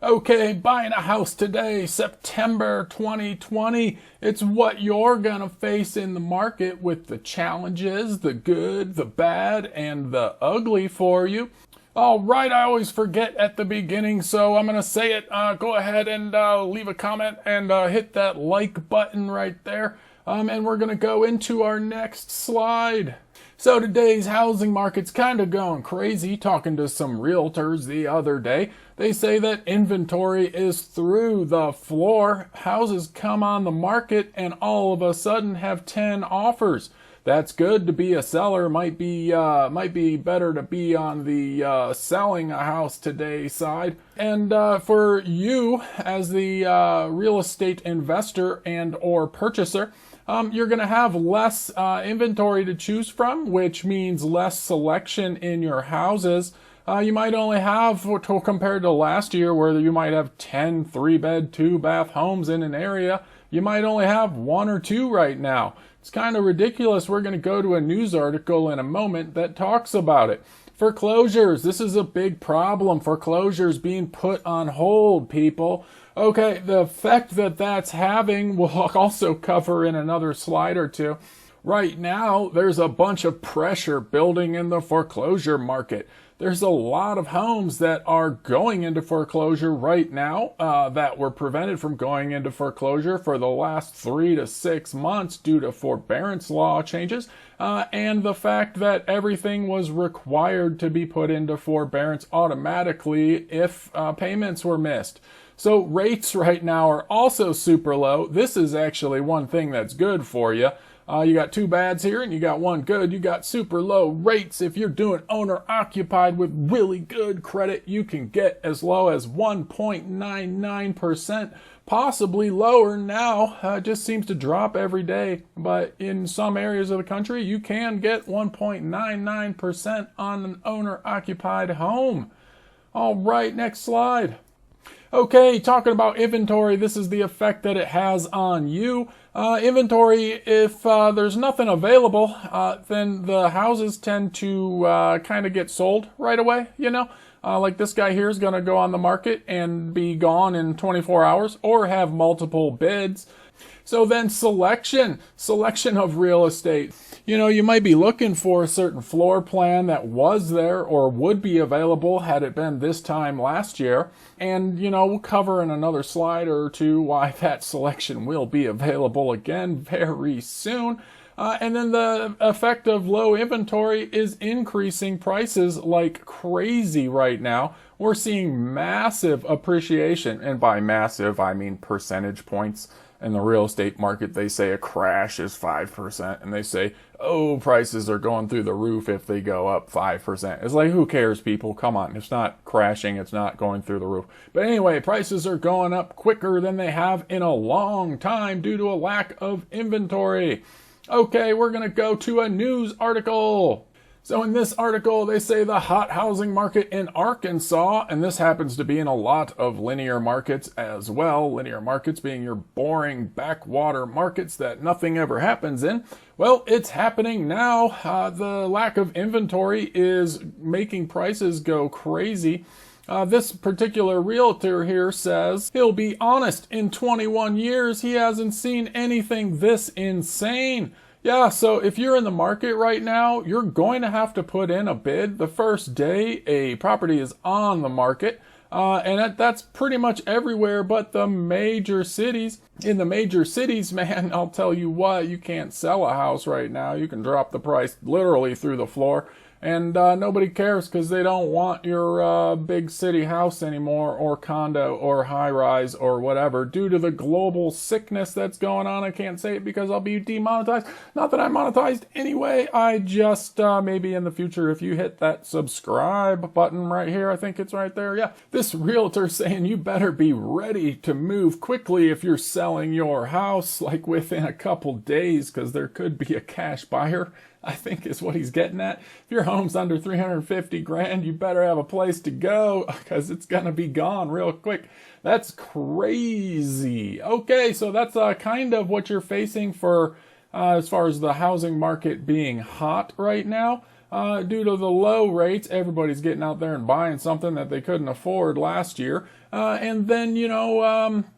Okay, buying a house today, September 2020. It's what you're gonna face in the market with the challenges, the good, the bad, and the ugly for you. All right, I always forget at the beginning, so I'm gonna say it. Go ahead and leave a comment and hit that like button right there. And we're gonna go into our next slide. So today's housing market's kind of going crazy. Talking to some realtors the other day, they say that inventory is through the floor. Houses come on the market and all of a sudden have 10 offers. That's good to be a seller. Might be better to be on the selling a house today side. And for you as the real estate investor and or purchaser, you're going to have less inventory to choose from, which means less selection in your houses. You might only have, compared to last year where you might have 10 3-bed, 2-bath homes in an area, you might only have 1 or 2 right now. It's kind of ridiculous. We're going to go to a news article in a moment that talks about it. Foreclosures. This is a big problem. Foreclosures being put on hold, people. Okay, the effect that that's having we'll also cover in another slide or two. Right now, there's a bunch of pressure building in the foreclosure market. There's a lot of homes that are going into foreclosure right now that were prevented from going into foreclosure for the last 3 to 6 months due to forbearance law changes and the fact that everything was required to be put into forbearance automatically if payments were missed. So rates right now are also super low. This is actually one thing that's good for you. You got 2 bads here and you got 1 good. You got super low rates. If you're doing owner occupied with really good credit, you can get as low as 1.99%, possibly lower now. It just seems to drop every day. But in some areas of the country, you can get 1.99% on an owner occupied home. All right, next slide. Okay, talking about inventory, this is the effect that it has on you. Inventory, if there's nothing available, then the houses tend to kind of get sold right away, you know. Like this guy here is going to go on the market and be gone in 24 hours or have multiple bids. So then selection of real estate. You know, you might be looking for a certain floor plan that was there or would be available had it been this time last year. And, you know, we'll cover in another slide or two why that selection will be available again very soon. And then the effect of low inventory is increasing prices like crazy right now. We're seeing massive appreciation. And by massive, I mean percentage points. In the real estate market, they say a crash is 5%, and they say, oh, prices are going through the roof if they go up 5%. It's like, who cares, people? Come on, it's not crashing, it's not going through the roof. But anyway, prices are going up quicker than they have in a long time due to a lack of inventory. Okay, we're going to go to a news article. So in this article, they say the hot housing market in Arkansas, and this happens to be in a lot of linear markets as well, linear markets being your boring backwater markets that nothing ever happens in. Well, it's happening now. The lack of inventory is making prices go crazy. This particular realtor here says he'll be honest, in 21 years, he hasn't seen anything this insane. Yeah, so if you're in the market right now, you're going to have to put in a bid the first day a property is on the market. And that's pretty much everywhere but the major cities. In the major cities, man, I'll tell you what, you can't sell a house right now. You can drop the price literally through the floor. And nobody cares because they don't want your big city house anymore, or condo, or high-rise, or whatever, due to the global sickness that's going on. I can't say it because I'll be demonetized. Not that I'm monetized anyway. I just, maybe in the future, if you hit that subscribe button right here, I think it's right there. Yeah, this realtor saying you better be ready to move quickly if you're selling your house, like within a couple days, because there could be a cash buyer. I think is what he's getting at. If your home's under 350 grand, you better have a place to go because it's going to be gone real quick. That's crazy. Okay, so that's kind of what you're facing for as far as the housing market being hot right now. Due to the low rates, everybody's getting out there and buying something that they couldn't afford last year. And then,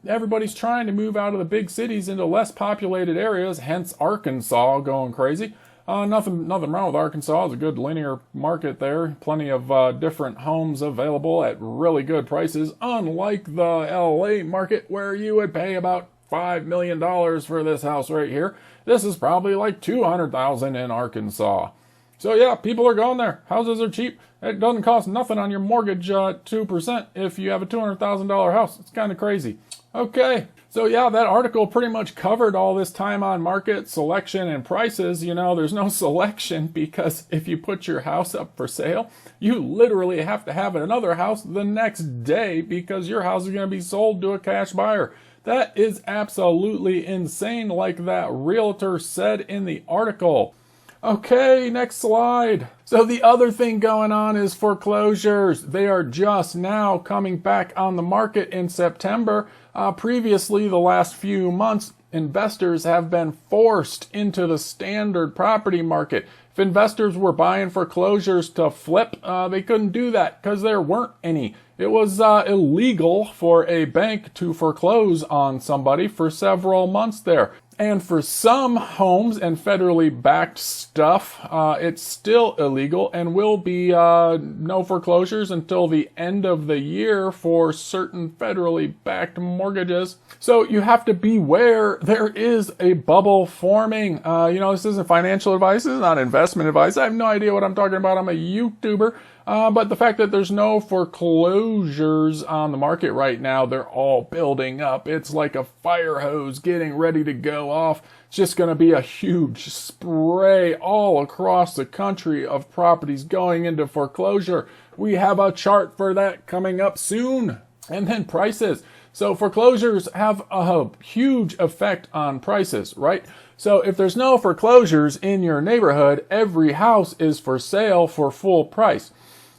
everybody's trying to move out of the big cities into less populated areas, hence Arkansas going crazy. Nothing wrong with Arkansas. It's a good linear market there. Plenty of different homes available at really good prices, unlike the LA market where you would pay about $5 million for this house right here. This is probably like $200,000 in Arkansas. So yeah, people are going there. Houses are cheap. It doesn't cost nothing on your mortgage, 2% if you have a $200,000 house. It's kind of crazy. Okay, so yeah, that article pretty much covered all this time on market, selection, and prices. There's no selection because if you put your house up for sale, you literally have to have another house the next day because your house is going to be sold to a cash buyer. That is absolutely insane, like that realtor said in the article. Okay, next slide. So the other thing going on is foreclosures. They are just now coming back on the market in September. Previously, the last few months, investors have been forced into the standard property market. If investors were buying foreclosures to flip, they couldn't do that because there weren't any. It was illegal for a bank to foreclose on somebody for several months there. And for some homes and federally backed stuff, it's still illegal and will be no foreclosures until the end of the year for certain federally backed mortgages. So you have to beware. There is a bubble forming. This isn't financial advice. This is not investment advice. I have no idea what I'm talking about. I'm a YouTuber. But the fact that there's no foreclosures on the market right now, they're all building up. It's like a fire hose getting ready to go off. It's just going to be a huge spray all across the country of properties going into foreclosure. We have a chart for that coming up soon. And then prices. So foreclosures have a huge effect on prices, right? So if there's no foreclosures in your neighborhood, every house is for sale for full price.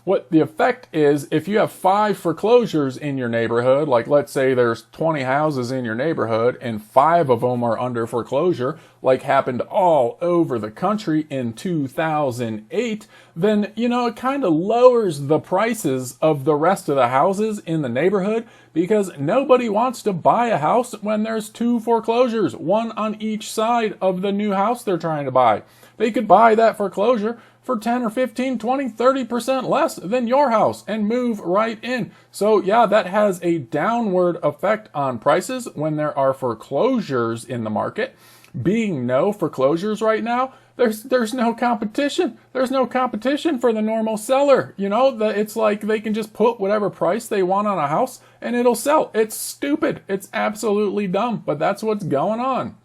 What the effect is, if you have 5 foreclosures in your neighborhood, like let's say there's 20 houses in your neighborhood and 5 of them are under foreclosure, like happened all over the country in 2008, then, it kind of lowers the prices of the rest of the houses in the neighborhood because nobody wants to buy a house when there's 2 foreclosures, one on each side of the new house they're trying to buy. They could buy that foreclosure for 10 or 15, 20, 30% less than your house and move right in. So yeah, that has a downward effect on prices when there are foreclosures in the market. Being no foreclosures right now, there's no competition. There's no competition for the normal seller. It's like they can just put whatever price they want on a house and it'll sell. It's stupid. It's absolutely dumb, but that's what's going on.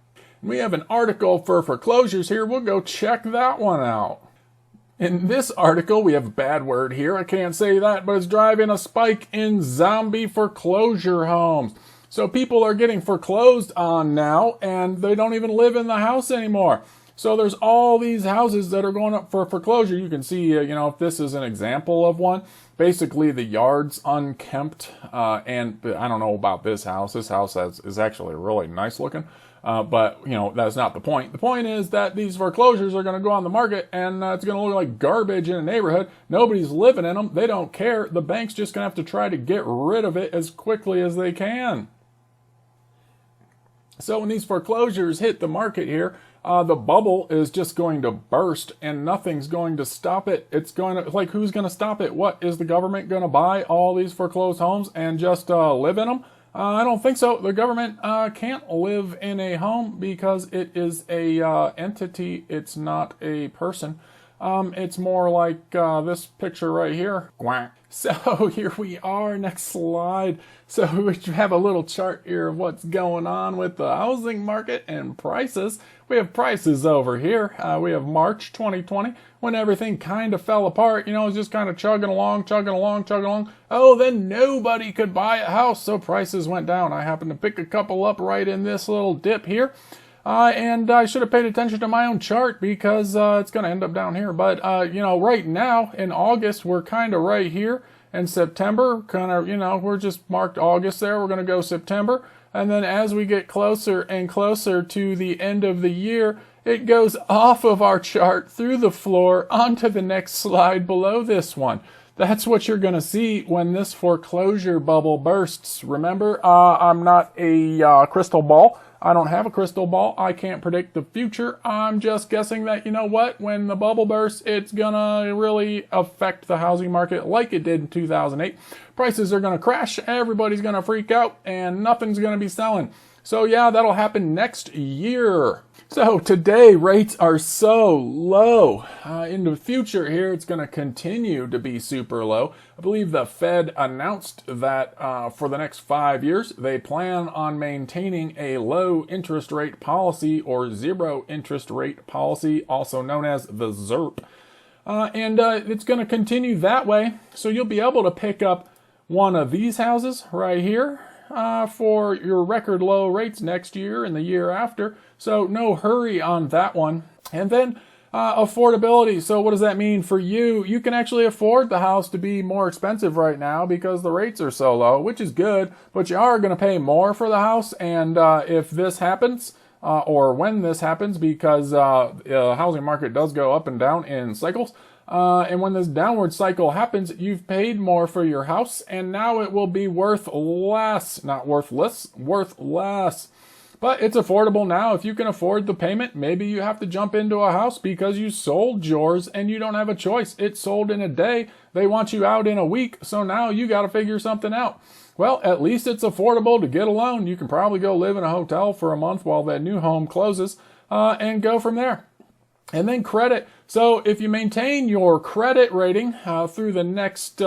We have an article for foreclosures here. We'll go check that one out. In this article, we have a bad word here. I can't say that, but it's driving a spike in zombie foreclosure homes. So people are getting foreclosed on now, and they don't even live in the house anymore. So there's all these houses that are going up for foreclosure. You can see, if this is an example of one. Basically, the yard's unkempt, and I don't know about this house. This house is actually really nice looking. But that's not the point. The point is that these foreclosures are going to go on the market and it's going to look like garbage in a neighborhood. Nobody's living in them. They don't care. The bank's just going to have to try to get rid of it as quickly as they can. So when these foreclosures hit the market here, the bubble is just going to burst and nothing's going to stop it. It's going to, who's going to stop it? What, is the government going to buy all these foreclosed homes and just live in them? I don't think so. The government can't live in a home because it is a entity. It's not a person. It's more like this picture right here. Quack. So here we are. Next slide. So we have a little chart here of what's going on with the housing market and prices. We have prices over here. We have March 2020 when everything kind of fell apart. It's just kind of chugging along. Oh, then nobody could buy a house, so prices went down. I happened to pick a couple up right in this little dip here. And I should have paid attention to my own chart because it's going to end up down here. But, right now in August, we're kind of right here. In September, we're just marked August there. We're going to go September. And then as we get closer and closer to the end of the year, it goes off of our chart through the floor onto the next slide below this one. That's what you're going to see when this foreclosure bubble bursts. Remember, I'm not a crystal ball. I don't have a crystal ball. I can't predict the future. I'm just guessing that, you know what, when the bubble bursts, it's going to really affect the housing market like it did in 2008. Prices are going to crash, everybody's going to freak out, and nothing's going to be selling. So yeah, that'll happen next year. So today rates are so low. In the future here, it's going to continue to be super low. I believe the Fed announced that for the next 5 years, they plan on maintaining a low interest rate policy or zero interest rate policy, also known as the ZIRP. And it's going to continue that way. So you'll be able to pick up one of these houses right here for your record low rates next year and the year after. So no hurry on that one. And then affordability. So what does that mean for you? You can actually afford the house to be more expensive right now because the rates are so low, which is good, but you are going to pay more for the house. And if this happens, or when this happens, because the housing market does go up and down in cycles, and when this downward cycle happens, you've paid more for your house, and now it will be worth less. Not worthless, worth less. But it's affordable now. If you can afford the payment, maybe you have to jump into a house because you sold yours and you don't have a choice. It sold in a day. They want you out in a week, so now you got to figure something out. Well, at least it's affordable to get a loan. You can probably go live in a hotel for a month while that new home closes and go from there. And then credit. So if you maintain your credit rating through the next,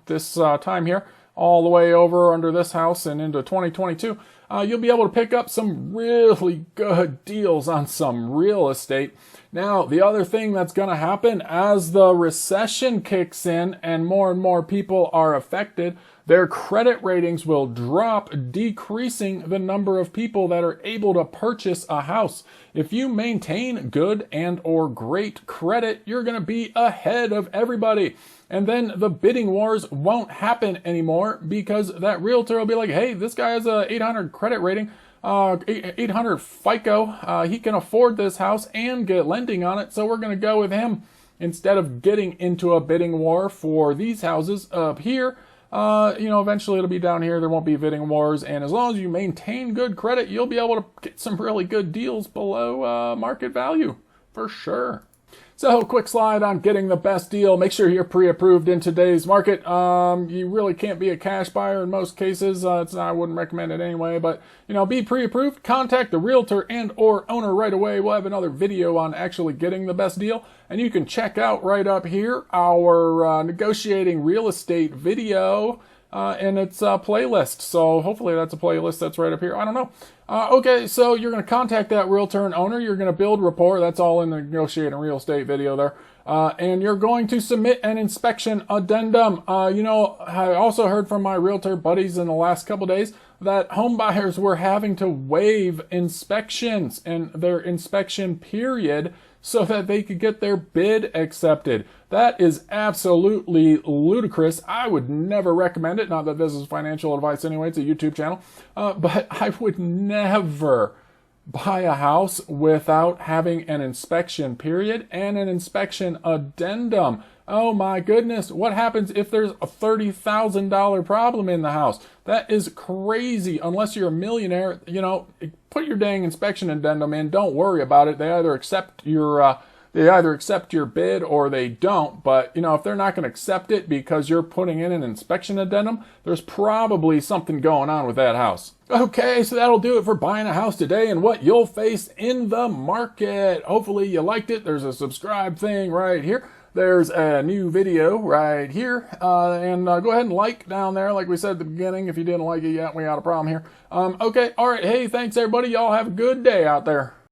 this time here, all the way over under this house and into 2022, you'll be able to pick up some really good deals on some real estate. Now, the other thing that's going to happen as the recession kicks in and more people are affected, their credit ratings will drop, decreasing the number of people that are able to purchase a house. If you maintain good and or great credit, you're going to be ahead of everybody. And then the bidding wars won't happen anymore because that realtor will be like, hey, this guy has a 800 credit rating, 800 FICO. He can afford this house and get lending on it, so we're going to go with him. Instead of getting into a bidding war for these houses up here, eventually it'll be down here. There won't be bidding wars. And as long as you maintain good credit, you'll be able to get some really good deals below market value for sure. So quick slide on getting the best deal. Make sure you're pre-approved in today's market. You really can't be a cash buyer in most cases. I wouldn't recommend it anyway, but be pre-approved. Contact the realtor and or owner right away. We'll have another video on actually getting the best deal. And you can check out right up here our negotiating real estate video and its playlist. So hopefully that's a playlist that's right up here. I don't know. Okay, so you're going to contact that realtor and owner. You're going to build rapport. That's all in the negotiating real estate video there. And you're going to submit an inspection addendum. I also heard from my realtor buddies in the last couple days that home buyers were having to waive inspections and their inspection period so that they could get their bid accepted. That is absolutely ludicrous. I would never recommend it. Not that this is financial advice anyway. It's a YouTube channel. But I would never buy a house without having an inspection period and an inspection addendum. Oh my goodness, what happens if there's a $30,000 problem in the house? That is crazy. Unless you're a millionaire, put your dang inspection addendum in. Don't worry about it. They either accept your bid or they don't. But, if they're not going to accept it because you're putting in an inspection addendum, there's probably something going on with that house. Okay, so that'll do it for buying a house today and what you'll face in the market. Hopefully you liked it. There's a subscribe thing right here. There's a new video right here. And go ahead and like down there, like we said at the beginning. If you didn't like it yet, we got a problem here. Okay, all right. Hey, thanks everybody. Y'all have a good day out there.